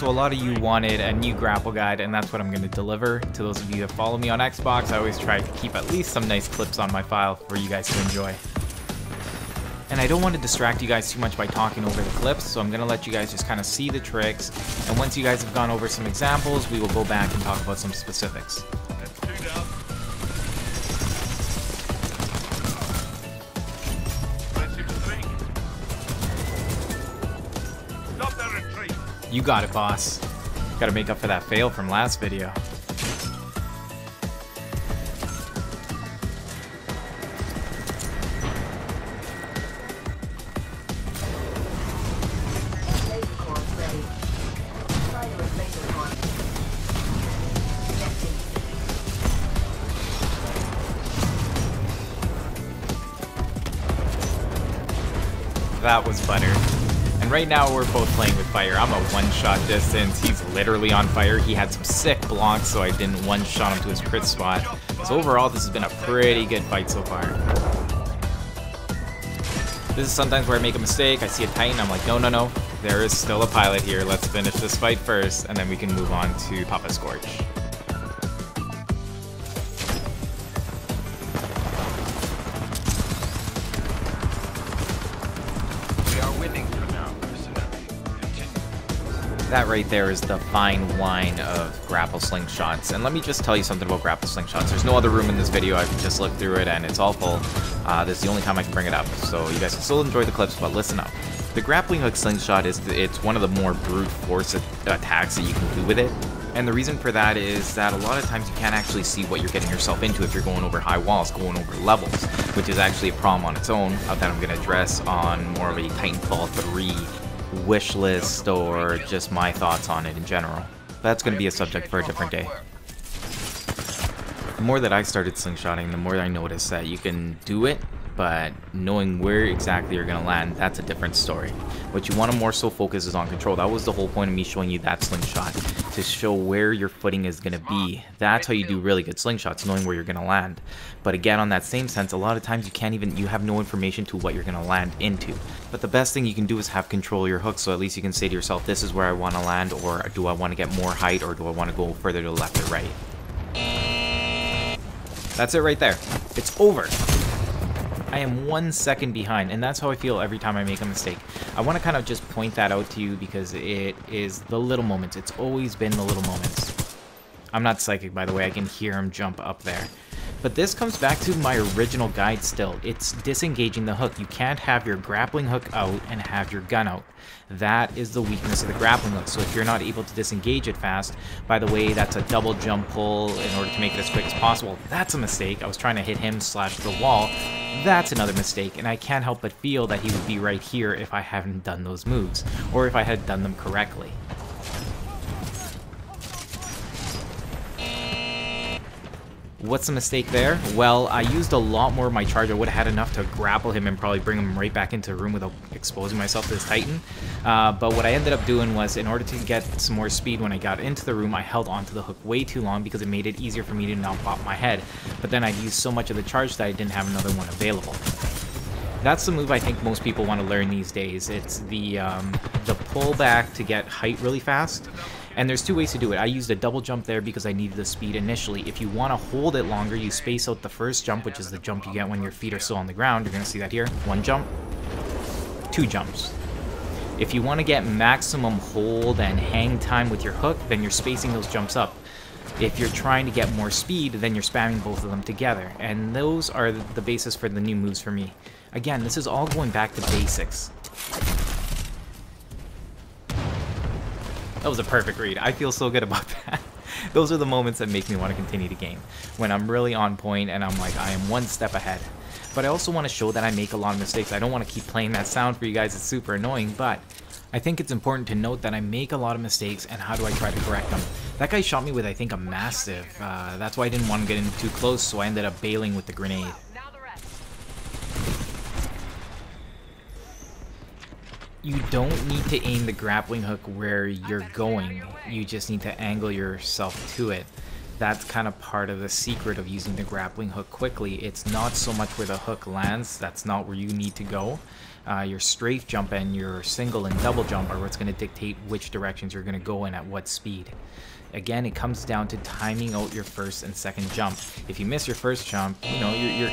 So a lot of you wanted a new grapple guide, and that's what I'm going to deliver. To those of you that follow me on Xbox, I always try to keep at least some nice clips on my file for you guys to enjoy. And I don't want to distract you guys too much by talking over the clips, so I'm going to let you guys just kind of see the tricks, and once you guys have gone over some examples, we will go back and talk about some specifics. You got it, boss. Gotta make up for that fail from last video. That was butter. And right now we're both playing with fire. I'm a one-shot distance. He's literally on fire. He had some sick blocks, so I didn't one-shot him to his crit spot. So overall, this has been a pretty good fight so far. This is sometimes where I make a mistake. I see a Titan, I'm like, no, no, no. There is still a pilot here. Let's finish this fight first, and then we can move on to Papa Scorch. That right there is the fine wine of grapple slingshots. And let me just tell you something about grapple slingshots. There's no other room in this video. I've just looked through it and it's all full. This is the only time I can bring it up. So you guys can still enjoy the clips, but listen up. The grappling hook slingshot it's one of the more brute force attacks that you can do with it. And the reason for that is that a lot of times you can't actually see what you're getting yourself into if you're going over high walls, going over levels, which is actually a problem on its own that I'm going to address on more of a Titanfall 3 wish list or just my thoughts on it in general. That's going to be a subject for a different day. The more that I started slingshotting, the more I noticed that you can do it, but knowing where exactly you're going to land, that's a different story. What you want to more so focus is on control. That was the whole point of me showing you that slingshot, to show where your footing is going to be. That's how you do really good slingshots, knowing where you're going to land. But again, on that same sense, a lot of times you have no information to what you're going to land into. But the best thing you can do is have control of your hook, so at least you can say to yourself, this is where I want to land, or do I want to get more height, or do I want to go further to the left or right? That's it right there. It's over. I am 1 second behind, and that's how I feel every time I make a mistake. I want to kind of just point that out to you because it is the little moments. It's always been the little moments. I'm not psychic, by the way. I can hear him jump up there. But this comes back to my original guide still. It's disengaging the hook. You can't have your grappling hook out and have your gun out. That is the weakness of the grappling hook. So if you're not able to disengage it fast, by the way, that's a double jump pull in order to make it as quick as possible. That's a mistake. I was trying to hit him slash the wall. That's another mistake, and I can't help but feel that he would be right here if I hadn't done those moves, or if I had done them correctly. What's the mistake there? Well, I used a lot more of my charge. I would have had enough to grapple him and probably bring him right back into the room without exposing myself to this Titan. But what I ended up doing was, in order to get some more speed when I got into the room, I held onto the hook way too long because it made it easier for me to not pop my head. But then I'd used so much of the charge that I didn't have another one available. That's the move I think most people want to learn these days. It's the pullback to get height really fast. And there's two ways to do it. I used a double jump there because I needed the speed initially. If you want to hold it longer, you space out the first jump, which is the jump you get when your feet are still on the ground. You're going to see that here. 1 jump, 2 jumps. If you want to get maximum hold and hang time with your hook, then you're spacing those jumps up. If you're trying to get more speed, then you're spamming both of them together. And those are the basis for the new moves for me. Again, this is all going back to basics. That was a perfect read. I feel so good about that. Those are the moments that make me want to continue the game. When I'm really on point and I'm like, I am 1 step ahead. But I also want to show that I make a lot of mistakes. I don't want to keep playing that sound for you guys. It's super annoying, but I think it's important to note that I make a lot of mistakes and how do I try to correct them. That guy shot me with, I think, a massive. That's why I didn't want to get in too close, so I ended up bailing with the grenade. You don't need to aim the grappling hook where you're going. You just need to angle yourself to it. That's kind of part of the secret of using the grappling hook quickly. It's not so much where the hook lands, that's not where you need to go. Your strafe jump and your single and double jump are what's going to dictate which directions you're going to go in at what speed. Again, it comes down to timing out your first and second jump. If you miss your first jump, you know, you're...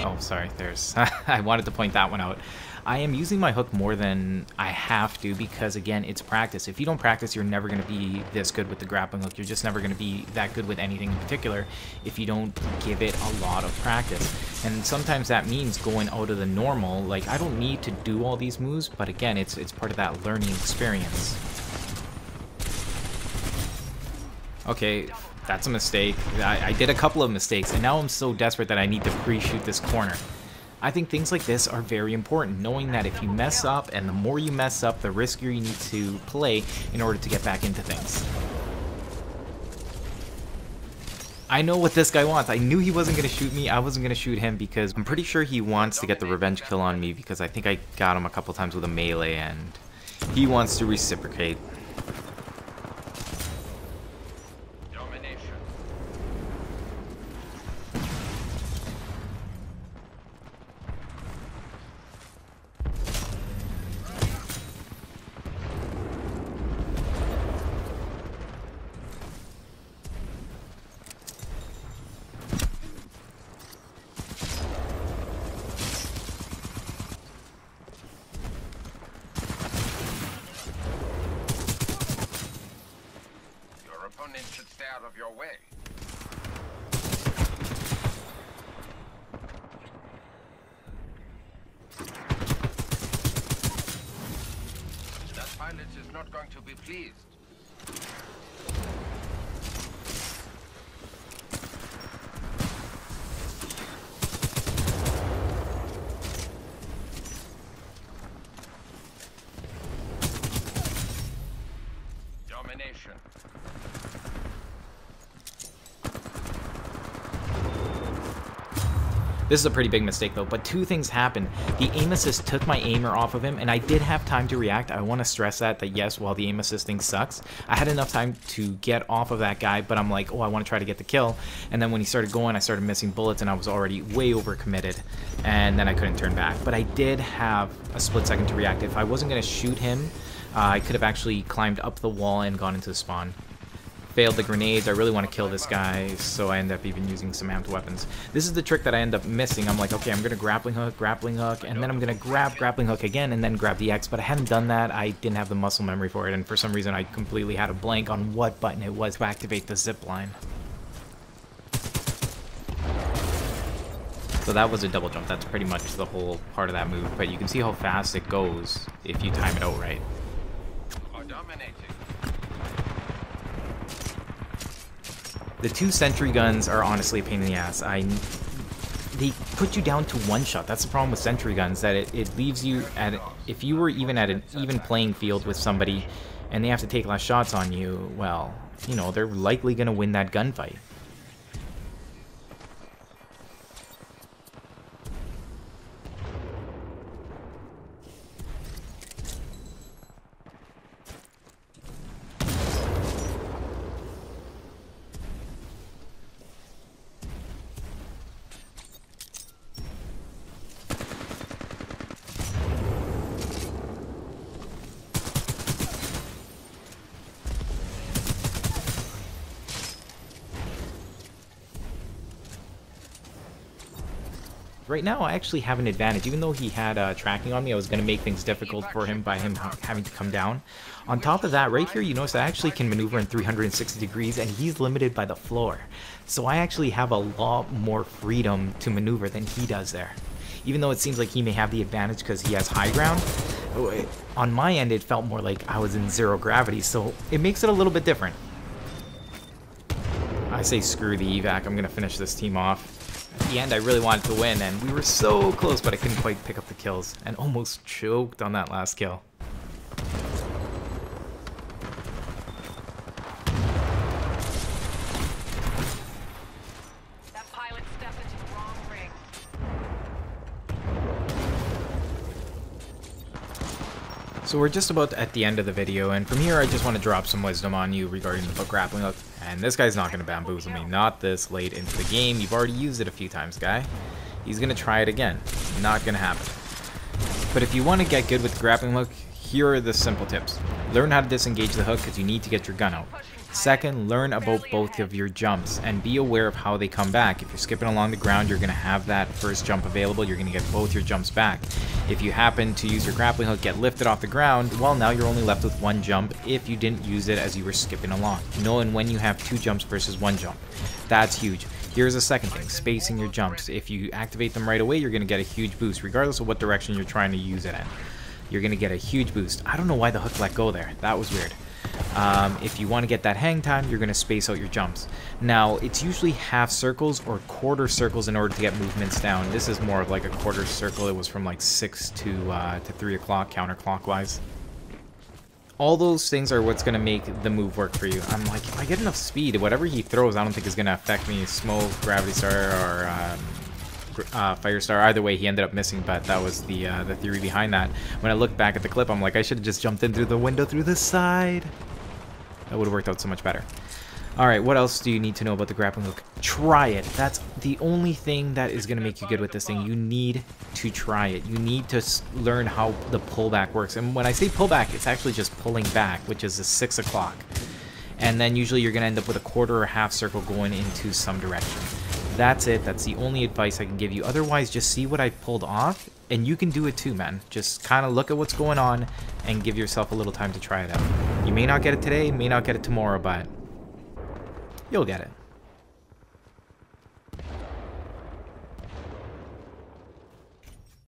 Oh, sorry, there's... I wanted to point that one out. I am using my hook more than I have to because, again, it's practice. If you don't practice, you're never going to be this good with the grappling hook. You're just never going to be that good with anything in particular if you don't give it a lot of practice. And sometimes that means going out of the normal. Like, I don't need to do all these moves, but again, it's part of that learning experience. Okay, that's a mistake. I did a couple of mistakes, and now I'm so desperate that I need to pre-shoot this corner. I think things like this are very important, knowing that if you mess up, and the more you mess up, the riskier you need to play in order to get back into things. I know what this guy wants. I knew he wasn't going to shoot me. I wasn't going to shoot him because I'm pretty sure he wants to get the revenge kill on me because I think I got him a couple times with a melee, and he wants to reciprocate. Should stay out of your way. That pilot is not going to be pleased. Domination. This is a pretty big mistake though, but two things happened. The aim assist took my aimer off of him, and I did have time to react. I want to stress that yes, while the aim assisting sucks, I had enough time to get off of that guy, but I'm like, oh, I want to try to get the kill. And then when he started going, I started missing bullets, and I was already way overcommitted, and then I couldn't turn back. But I did have a split second to react. If I wasn't going to shoot him, I could have actually climbed up the wall and gone into the spawn. Failed the grenades. I really want to kill this guy, so I end up even using some amped weapons. This is the trick that I end up missing. I'm like, okay, I'm going to grappling hook, and then I'm going to grab grappling hook again, and then grab the X, but I hadn't done that. I didn't have the muscle memory for it, and for some reason I completely had a blank on what button it was to activate the zip line. So that was a double jump. That's pretty much the whole part of that move, but you can see how fast it goes if you time it out right. The two sentry guns are honestly a pain in the ass. They put you down to one shot. That's the problem with sentry guns, that it leaves you at... If you were even at an even playing field with somebody and they have to take less shots on you, well, you know, they're likely going to win that gunfight. Right now, I actually have an advantage. Even though he had tracking on me, I was going to make things difficult for him by him having to come down. On top of that, right here, you notice I actually can maneuver in 360 degrees, and he's limited by the floor. So I actually have a lot more freedom to maneuver than he does there. Even though it seems like he may have the advantage because he has high ground, on my end, it felt more like I was in zero gravity, so it makes it a little bit different. I say screw the evac, I'm going to finish this team off. At the end, I really wanted to win, and we were so close, but I couldn't quite pick up the kills, and almost choked on that last kill. That pilot stepped into the wrong ring. So we're just about at the end of the video, and from here I just want to drop some wisdom on you regarding the grappling hook. And this guy's not going to bamboozle me. Not this late into the game. You've already used it a few times, guy. He's going to try it again. Not going to happen. But if you want to get good with the grappling hook, here are the simple tips. Learn how to disengage the hook because you need to get your gun out. Second, learn about both of your jumps and be aware of how they come back. If you're skipping along the ground, you're going to have that first jump available. You're going to get both your jumps back. If you happen to use your grappling hook, get lifted off the ground, well, now you're only left with one jump if you didn't use it as you were skipping along. Knowing when you have two jumps versus one jump. That's huge. Here's the second thing, spacing your jumps. If you activate them right away, you're going to get a huge boost, regardless of what direction you're trying to use it in. You're going to get a huge boost. I don't know why the hook let go there. That was weird. If you want to get that hang time, you're going to space out your jumps. Now, it's usually half circles or quarter circles in order to get movements down. This is more of like a quarter circle. It was from like 6 to 3 o'clock counterclockwise. All those things are what's going to make the move work for you. I'm like, if I get enough speed, whatever he throws, I don't think is going to affect me. Smoke, Gravity Star, or Fire Star. Either way, he ended up missing, but that was the theory behind that. When I look back at the clip, I'm like, I should have just jumped in through the window through the side. That would have worked out so much better. Alright, what else do you need to know about the grappling hook? Try it. That's the only thing that is going to make you good with this thing. You need to try it. You need to learn how the pullback works. And when I say pullback, it's actually just pulling back, which is a 6 o'clock. And then usually you're going to end up with a quarter or half circle going into some direction. That's it. That's the only advice I can give you. Otherwise, just see what I pulled off, and you can do it too, man. Just kind of look at what's going on and give yourself a little time to try it out. You may not get it today, may not get it tomorrow, but you'll get it.